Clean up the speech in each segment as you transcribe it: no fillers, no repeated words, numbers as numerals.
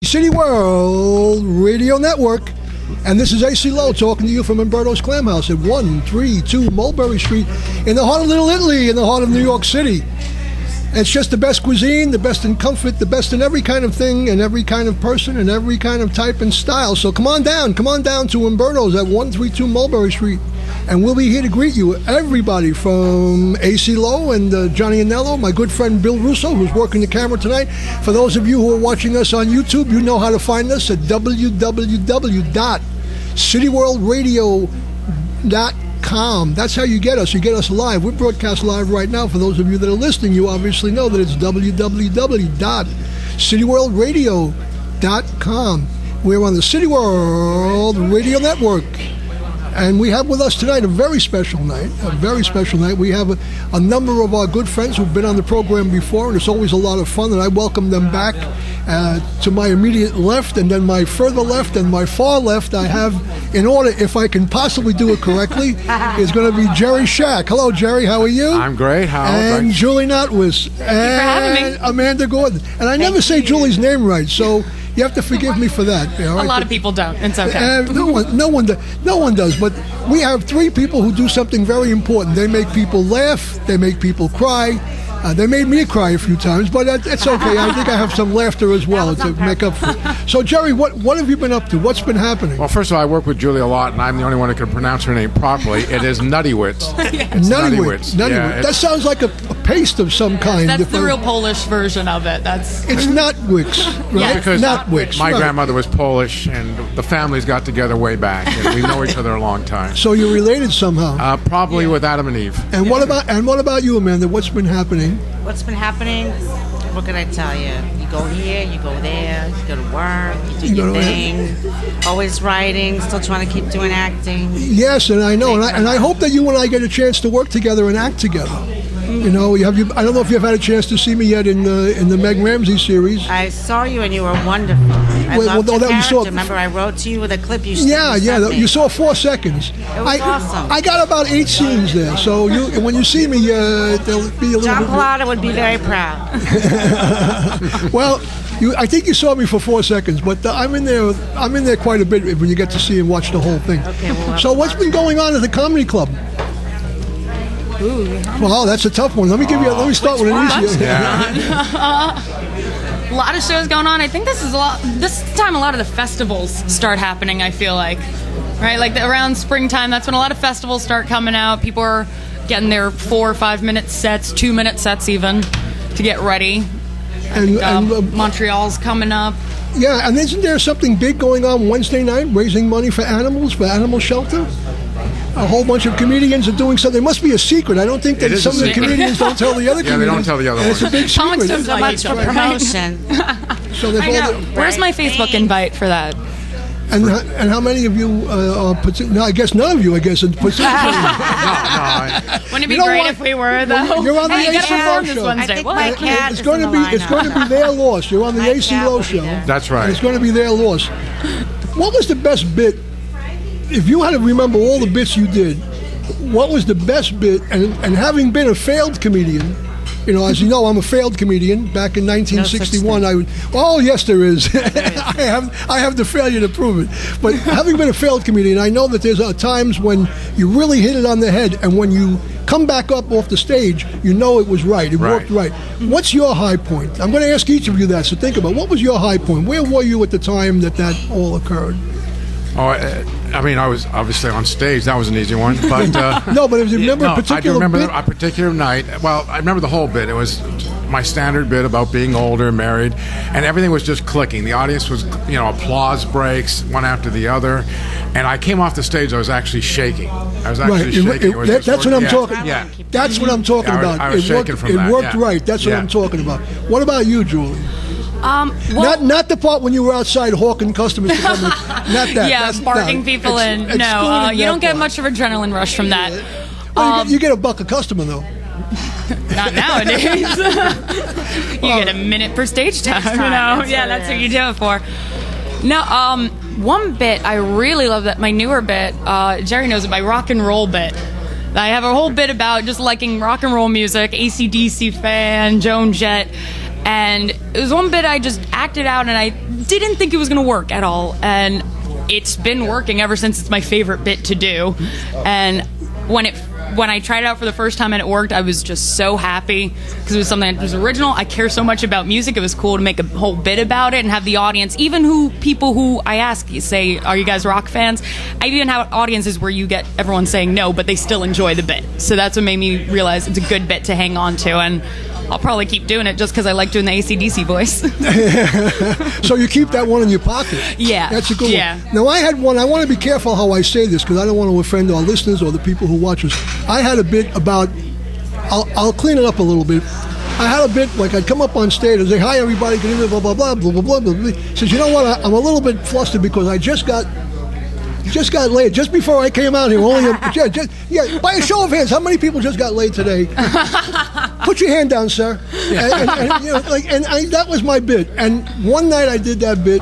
City World Radio Network. And this is AC Lowe talking to you from Umberto's Clam House at 132 Mulberry Street in the heart of Little Italy, in the heart of New York City. It's just the best cuisine, the best in comfort, the best in every kind of thing and every kind of person and every kind of type and style. So come on down to Umberto's at 132 Mulberry Street. And we'll be here to greet you, everybody from AC Lowe and Johnny Anello, my good friend Bill Russo, who's working the camera tonight. For those of you who are watching us on YouTube, you know how to find us at www.cityworldradio.com. That's how you get us. You get us live. We're broadcast live right now. For those of you that are listening, you obviously know that it's www.cityworldradio.com. We're on the City World Radio Network. And we have with us tonight a very special night, We have a number of our good friends who've been on the program before, and it's always a lot of fun, and I welcome them back. To my immediate left, and then my further left, and my far left, I have, in order, if I can possibly do it correctly, is going to be Jerry Shack. Hello, Jerry. How are you? I'm great. How are you? And Julie Notwicz. Thank you for having me. Amanda Gordon. And I never say Julie's name right, so you have to forgive me for that. A lot of people don't. It's okay. No one does. But we have three people who do something very important. They make people laugh. They make people cry. They made me cry a few times, but it's okay. I think I have some laughter as well to make up for it. So, Jerry, what have you been up to? What's been happening? Well, first of all, I work with Julie a lot, and I'm the only one who can pronounce her name properly. It is Notwicz. Notwicz. Yeah, that sounds like a paste of some kind. That's the real Polish version of it. It's Notwicz, right? Yes. Because Notwicz, my right. grandmother was Polish, and the families got together way back, and we know each other a long time. So you're related somehow. Probably with Adam and Eve. And what about you, Amanda? What's been happening? What's been happening? What can I tell you? You go here, you go there, you go to work, you do your thing. Always writing, still trying to keep doing acting. Yes, and I know, and I hope that you and I get a chance to work together and act together. You know, I don't know if you've had a chance to see me yet in the Meg Ramsey series. I saw you and you were wonderful. I loved your character. Remember, I wrote to you with a clip you sent me. You saw 4 seconds. It was awesome. I got about 8 scenes there, so when you see me, there'll be a little John bit. Plata would be very proud. Well, I think you saw me for 4 seconds, but I'm in there quite a bit when you get to see and watch the whole thing. Okay, so what's been going on at the comedy club? Ooh. Well, that's a tough one. Let me start with an easy one. A lot of shows going on. I think this time a lot of the festivals start happening, I feel like. Right? Like around springtime, that's when a lot of festivals start coming out. People are getting their 4 or 5 minute sets, 2 minute sets even, to get ready. And Montreal's coming up. Yeah, and isn't there something big going on Wednesday night, raising money for animals, for animal shelter? A whole bunch of comedians are doing something. It must be a secret. I don't think that some of the comedians don't tell the other comedians. Yeah, they don't tell the other ones. It's a big secret. So much for promotion. So there's I know. Where's my Facebook invite for that? And how many of you are no, I guess none of you, Wouldn't it be great if we were, though? You're on the you AC gotta Lowe perform this Show. Wednesday. I think What? my cat It's going to be their loss. You're on the My AC cat Lowe will be Show. there. That's right. And it's going to be their loss. What was the best bit? If you had to remember all the bits you did, what was the best bit? And having been a failed comedian, as you know, I'm a failed comedian. Back in 1961, yes, there is. I have the failure to prove it. But having been a failed comedian, I know that there's times when you really hit it on the head, and when you come back up off the stage, you know it was right. It worked right. What's your high point? I'm going to ask each of you that. So think about what was your high point. Where were you at the time that all occurred? Oh, I mean, I was obviously on stage. That was an easy one. But no, but if you remember a I do particular remember bit? a particular night. Well, I remember the whole bit. It was my standard bit about being older, married, and everything was just clicking. The audience was, applause breaks one after the other, and I came off the stage. I was actually shaking. I was actually shaking. That's what I'm talking. Yeah, that's what I'm talking about. I was shaking from that. It worked right. That's what I'm talking about. What about you, Julie? Not the part when you were outside hawking customers to come in. Not that. Yeah, barking people in. No, you don't get much of adrenaline rush from that. Well, you get a buck a customer, though. Not nowadays. You get a minute per stage time. Yeah, that's what you do it for. No, one bit I really love, that my newer bit, Jerry knows it, my rock and roll bit. I have a whole bit about just liking rock and roll music, AC/DC fan, Joan Jett. And it was one bit I just acted out, and I didn't think it was going to work at all. And it's been working ever since. It's my favorite bit to do. And when I tried it out for the first time and it worked, I was just so happy because it was something that was original. I care so much about music. It was cool to make a whole bit about it and have the audience, even people who I ask, you say, are you guys rock fans? I even have audiences where you get everyone saying no, but they still enjoy the bit. So that's what made me realize it's a good bit to hang on to. And I'll probably keep doing it just because I like doing the AC/DC voice. So you keep that one in your pocket. Yeah. That's a good one. Now, I had one. I want to be careful how I say this because I don't want to offend our listeners or the people who watch us. I had a bit about, I'll clean it up a little bit. I had a bit, like I'd come up on stage and say, hi, everybody, good evening, blah, blah, blah, blah, blah, blah, blah, blah. Says, you know what, I'm a little bit flustered because I just got laid just before I came out here. By a show of hands, how many people just got laid today? Put your hand down, sir. And that was my bit. And one night I did that bit,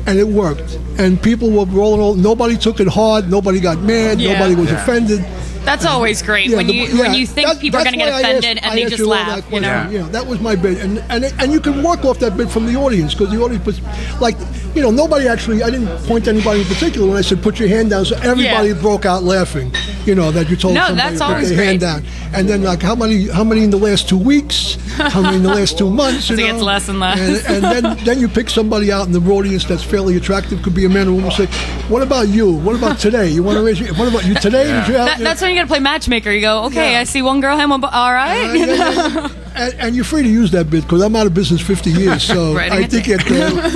and it worked. And people were rolling over. Nobody took it hard. Nobody got mad. Nobody was offended. That's always great when you think people are going to get offended and they just laugh. You know? Yeah, that was my bit, and you can work off that bit from the audience because the audience was like, nobody actually. I didn't point to anybody in particular when I said put your hand down, so everybody broke out laughing. That you told somebody to put their hand down, and then like how many in the last 2 weeks, how many in the last 2 months. I think it's less and less. And then you pick somebody out in the audience that's fairly attractive, could be a man or woman. Say, what about you? What about today? You want to raise your? What about you today? That's when you got to play matchmaker. You go, okay, I see one girl, him, all right. And you're free to use that bit because I'm out of business 50 years. So I think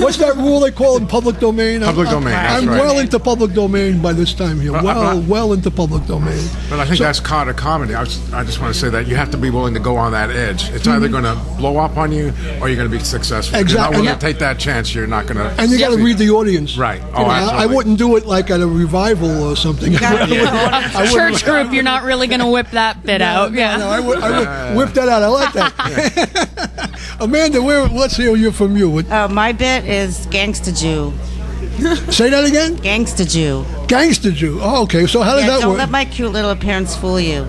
what's that rule they call in public domain? Public domain. I'm well into public domain by this time here. Well into public domain. But I think that's part of comedy. I just want to say that you have to be willing to go on that edge. It's either going to blow up on you or you're going to be successful. Exactly. If you're not willing to take that chance, you're not going to. And you got to read the audience. Right. I wouldn't do it like at a revival or something. Church group, you're not really going to whip that bit out. No, I would whip that out. I like that. Amanda, let's hear from you. My bit is Gangsta Jew. Say that again? Gangsta Jew. Gangsta Jew. Oh, okay. So how does that work? Don't let my cute little appearance fool you.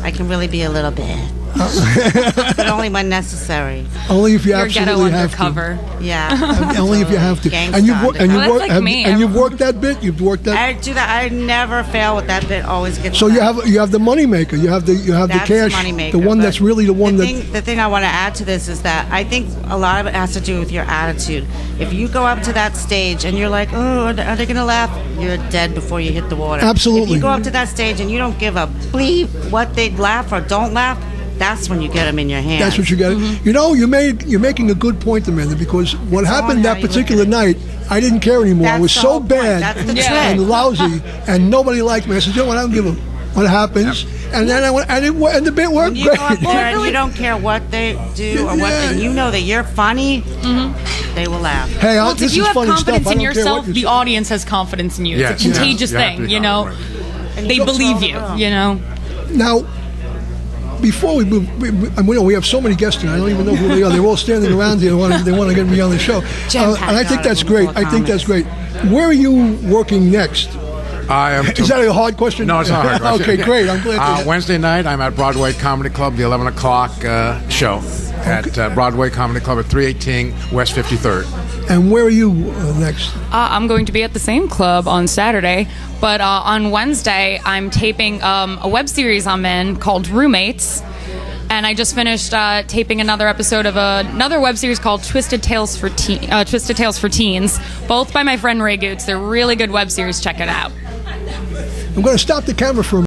I can really be a little bit. But only when necessary. Only if you absolutely have undercover. to. Yeah. Only if you have to. And you've worked that bit. You've worked that. I do that. I never fail with that bit. Always gets. So you have the money maker. You have the cash. Money maker, the one that's really the one The thing I want to add to this is that I think a lot of it has to do with your attitude. If you go up to that stage and you're like, oh, are they going to laugh? You're dead before you hit the water. Absolutely. If you go up to that stage and you don't give a bleep what they laugh or don't laugh, that's when you get them in your hands. That's what you got. Mm-hmm. You're making a good point, Amanda, because what happened that particular night, I didn't care anymore. I was so bad and lousy, and nobody liked me. I said, you know what? I don't give a what happens. Yep. And then I went, and the bit worked when you great. Go up there and you don't care what they do or and you know that you're funny. Mm-hmm. They will laugh. Hey, if you have confidence in yourself, the audience has confidence in you. It's a contagious thing, you know. Right. They believe you, you know. Now, before we move, we have so many guests tonight. I don't even know who they are. They're all standing around here. They want to get me on the show, and I think that's great. Where are you working next? Is that a hard question? No, it's not a hard question. Okay, great. I'm glad. Wednesday night, I'm at Broadway Comedy Club, the 11 o'clock show at Broadway Comedy Club at 318 West 53rd. And where are you next? I'm going to be at the same club on Saturday, but on Wednesday, I'm taping a web series I'm in called Roommates. And I just finished taping another episode of another web series called Twisted Tales for Teens, both by my friend Ray Goots. They're really good web series. Check it out. I'm going to stop the camera for a minute.